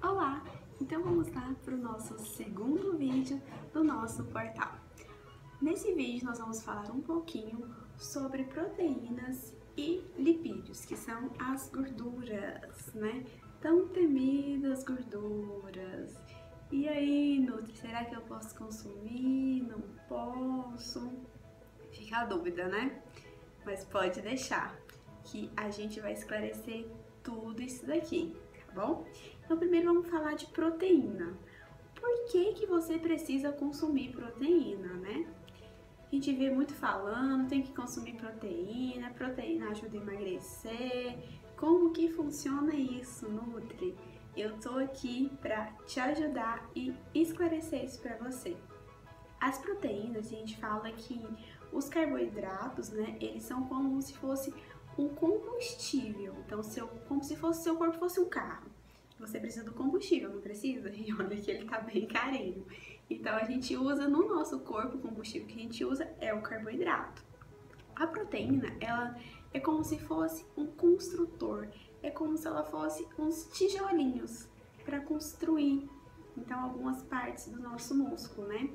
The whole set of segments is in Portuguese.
Olá! Então vamos lá para o nosso segundo vídeo do nosso portal. Nesse vídeo nós vamos falar um pouquinho sobre proteínas e lipídios, que são as gorduras, né? Tão temidas gorduras. E aí, Nutri, será que eu posso consumir? Não posso? Fica a dúvida, né? Mas pode deixar, que a gente vai esclarecer tudo isso daqui, tá bom? Então primeiro vamos falar de proteína. Por que você precisa consumir proteína, né? A gente vê muito falando, tem que consumir proteína, proteína ajuda a emagrecer. Como que funciona isso, Nutri? Eu tô aqui para te ajudar e esclarecer isso para você. As proteínas, a gente fala que os carboidratos, né, eles são como se fosse um combustível. Então, como se fosse seu corpo fosse um carro. Você precisa do combustível, não precisa? E olha que ele tá bem carinho. Então, a gente usa no nosso corpo, o combustível que a gente usa é o carboidrato. A proteína, ela é como se fosse um construtor. É como se ela fosse uns tijolinhos para construir, então, algumas partes do nosso músculo, né?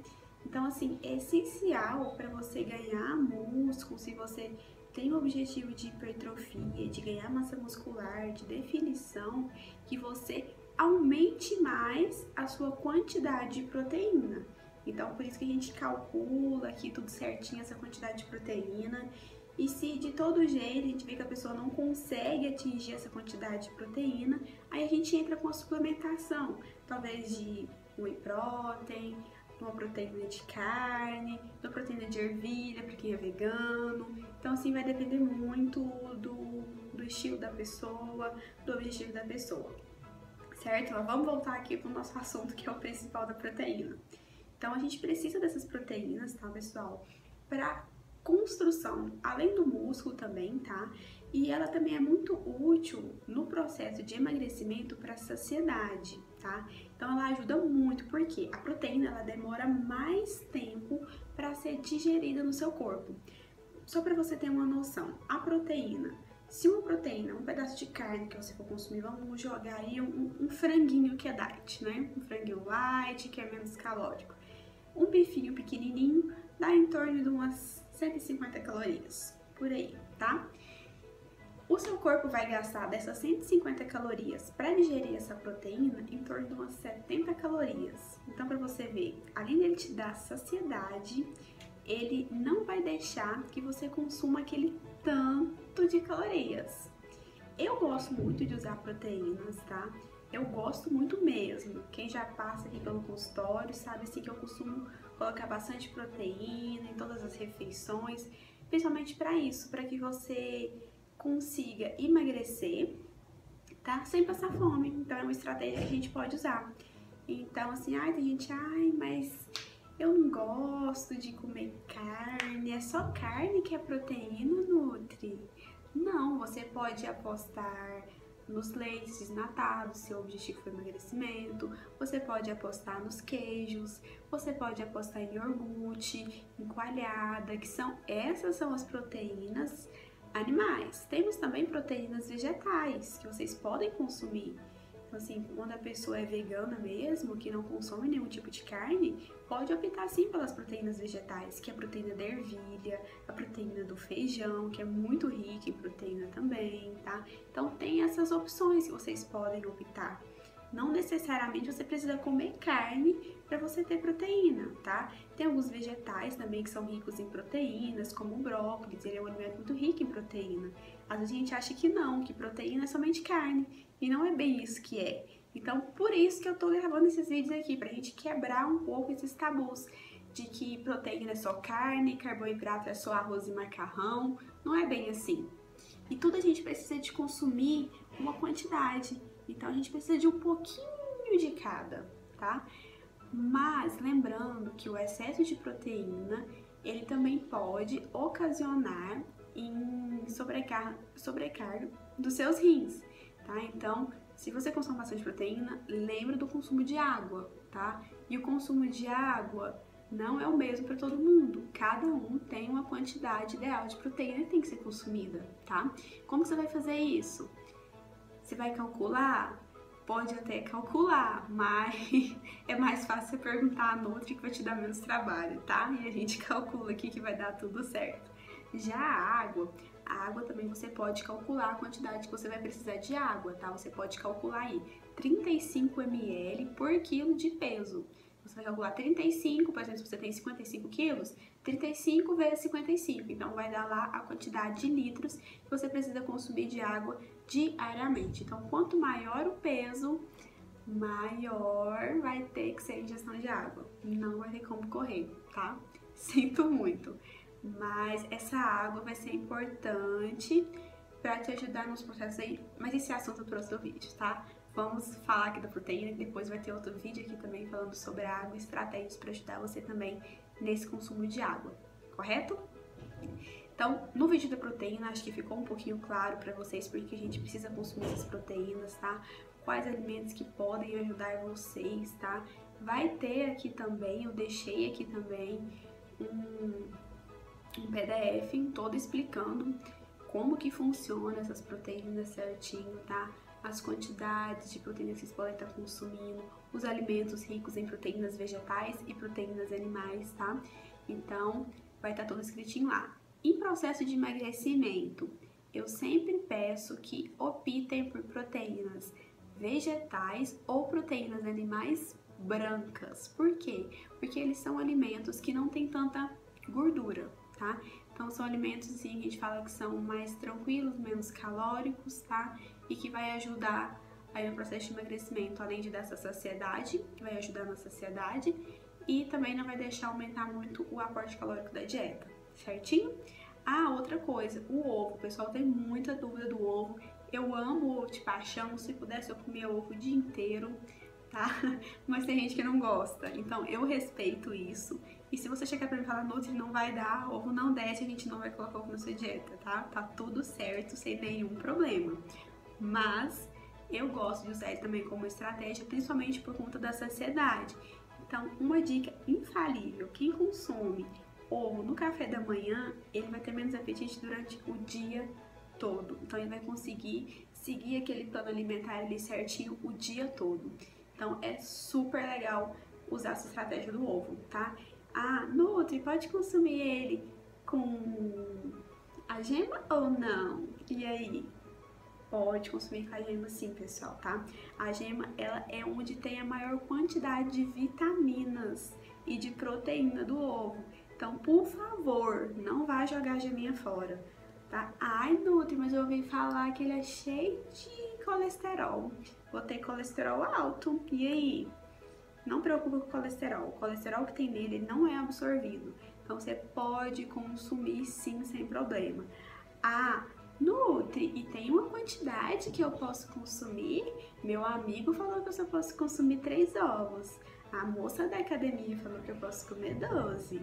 Então, assim, é essencial para você ganhar músculo, se você tem o objetivo de hipertrofia, de ganhar massa muscular, de definição, que você aumente mais a sua quantidade de proteína. Então, por isso que a gente calcula aqui tudo certinho, essa quantidade de proteína. E se de todo jeito a gente vê que a pessoa não consegue atingir essa quantidade de proteína, aí a gente entra com a suplementação, talvez de whey protein, uma proteína de carne, uma proteína de ervilha para quem é vegano. Então, assim, vai depender muito do estilo da pessoa, do objetivo da pessoa, certo? Mas vamos voltar aqui para o nosso assunto, que é o principal da proteína. Então, a gente precisa dessas proteínas, tá, pessoal? Para construção, além do músculo também, tá? E ela também é muito útil no processo de emagrecimento para saciedade, tá? Então ela ajuda muito, porque a proteína ela demora mais tempo para ser digerida no seu corpo. Só para você ter uma noção, a proteína, se uma proteína, um pedaço de carne que você for consumir, vamos jogar aí um franguinho que é diet, né? Um franguinho light, que é menos calórico. Um bifinho pequenininho dá em torno de umas 150 calorias, por aí, tá? O seu corpo vai gastar dessas 150 calorias para digerir essa proteína em torno de umas 70 calorias. Então, para você ver, além dele te dar saciedade, ele não vai deixar que você consuma aquele tanto de calorias. Eu gosto muito de usar proteínas, tá? Eu gosto muito mesmo. Quem já passa aqui pelo consultório sabe assim que eu costumo colocar bastante proteína em todas as refeições, principalmente para isso, para que você consiga emagrecer, tá? Sem passar fome. Então é uma estratégia que a gente pode usar. Então assim, tem gente, mas eu não gosto de comer carne, é só carne que é proteína, Nutri? Não, você pode apostar nos leites desnatados, seu objetivo for emagrecimento, você pode apostar nos queijos, você pode apostar em iogurte, em coalhada, essas são as proteínas animais. Temos também proteínas vegetais que vocês podem consumir. Então, assim, quando a pessoa é vegana mesmo, que não consome nenhum tipo de carne, pode optar sim pelas proteínas vegetais, que é a proteína da ervilha, a proteína do feijão, que é muito rica em proteína também, tá? Então tem essas opções que vocês podem optar. Não necessariamente você precisa comer carne para você ter proteína, tá? Tem alguns vegetais também que são ricos em proteínas, como o brócolis, ele é um alimento muito rico em proteína. Às vezes a gente acha que não, que proteína é somente carne, e não é bem isso que é. Então, por isso que eu tô gravando esses vídeos aqui, pra gente quebrar um pouco esses tabus de que proteína é só carne, carboidrato é só arroz e macarrão. Não é bem assim. E tudo a gente precisa de consumir uma quantidade. Então, a gente precisa de um pouquinho de cada, tá? Mas, lembrando que o excesso de proteína, ele também pode ocasionar em sobrecarga dos seus rins, tá? Então, se você consome bastante proteína, lembra do consumo de água, tá? E o consumo de água não é o mesmo para todo mundo. Cada um tem uma quantidade ideal de proteína que tem que ser consumida, tá? Como você vai fazer isso? Você vai calcular pode até calcular, mas é mais fácil você perguntar a Nutri que vai te dar menos trabalho, tá? E a gente calcula aqui que vai dar tudo certo. Já a água também você pode calcular a quantidade que você vai precisar de água, tá? Você pode calcular aí 35 ml por quilo de peso. Você vai calcular 35, por exemplo, se você tem 55 quilos, 35 vezes 55. Então, vai dar lá a quantidade de litros que você precisa consumir de água diariamente. Então, quanto maior o peso, maior vai ter que ser a ingestão de água. Não vai ter como correr, tá? Sinto muito. Mas essa água vai ser importante para te ajudar nos processos aí. Mas esse assunto é pro outro vídeo, tá? Vamos falar aqui da proteína, e depois vai ter outro vídeo aqui também falando sobre a água e estratégias para ajudar você também nesse consumo de água, correto? Então, no vídeo da proteína, acho que ficou um pouquinho claro para vocês porque a gente precisa consumir essas proteínas, tá? Quais alimentos que podem ajudar vocês, tá? Vai ter aqui também, eu deixei aqui também um PDF todo explicando como que funciona essas proteínas certinho, tá? As quantidades de proteínas que vocês podem estar consumindo, os alimentos ricos em proteínas vegetais e proteínas animais, tá? Então, vai estar tudo escritinho lá. Em processo de emagrecimento, eu sempre peço que optem por proteínas vegetais ou proteínas animais brancas. Por quê? Porque eles são alimentos que não têm tanta gordura, tá? Então, são alimentos, assim, a gente fala que são mais tranquilos, menos calóricos, tá? E que vai ajudar aí no processo de emagrecimento, além de dar essa saciedade, que vai ajudar na saciedade, e também não vai deixar aumentar muito o aporte calórico da dieta, certinho? Ah, outra coisa, o ovo, o pessoal tem muita dúvida do ovo. Eu amo ovo de paixão, se pudesse eu comia ovo o dia inteiro, tá? Mas tem gente que não gosta, então eu respeito isso. E se você chegar pra mim e falar, Nutri, não vai dar, ovo não desce, a gente não vai colocar ovo na sua dieta, tá? Tá tudo certo, sem nenhum problema. Mas eu gosto de usar ele também como estratégia, principalmente por conta da saciedade. Então, uma dica infalível, quem consome ovo no café da manhã, ele vai ter menos apetite durante o dia todo. Então, ele vai conseguir seguir aquele plano alimentar ali certinho o dia todo. Então, é super legal usar essa estratégia do ovo, tá? Ah, Nutri, pode consumir ele com a gema ou não? E aí? Pode consumir com a gema sim, pessoal, tá? A gema, ela é onde tem a maior quantidade de vitaminas e de proteína do ovo. Então, por favor, não vá jogar a geminha fora, tá? Ai, Nutri, mas eu ouvi falar que ele é cheio de colesterol. Vou ter colesterol alto, e aí? Não preocupa com o colesterol. O colesterol que tem nele não é absorvido. Então, você pode consumir sim, sem problema. Ah, Nutri, e tem uma quantidade que eu posso consumir? Meu amigo falou que eu só posso consumir 3 ovos. A moça da academia falou que eu posso comer 12.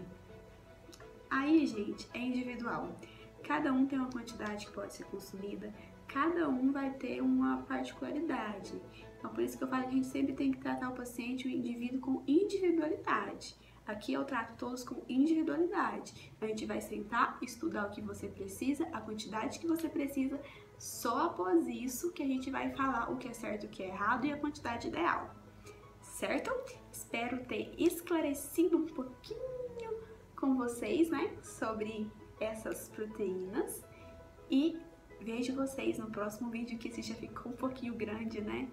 Aí, gente, é individual. Cada um tem uma quantidade que pode ser consumida, cada um vai ter uma particularidade. Então, por isso que eu falo que a gente sempre tem que tratar o paciente, o indivíduo, com individualidade. Aqui eu trato todos com individualidade. A gente vai sentar, estudar o que você precisa, a quantidade que você precisa. Só após isso que a gente vai falar o que é certo e o que é errado e a quantidade ideal. Certo? Espero ter esclarecido um pouquinho com vocês, né, sobre essas proteínas. E vejo vocês no próximo vídeo, que esse já ficou um pouquinho grande, né?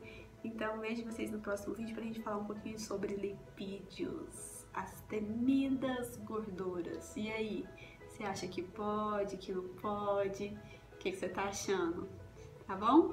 Então, vejo vocês no próximo vídeo pra gente falar um pouquinho sobre lipídios, as temidas gorduras. E aí, você acha que pode, que não pode? O que você tá achando? Tá bom?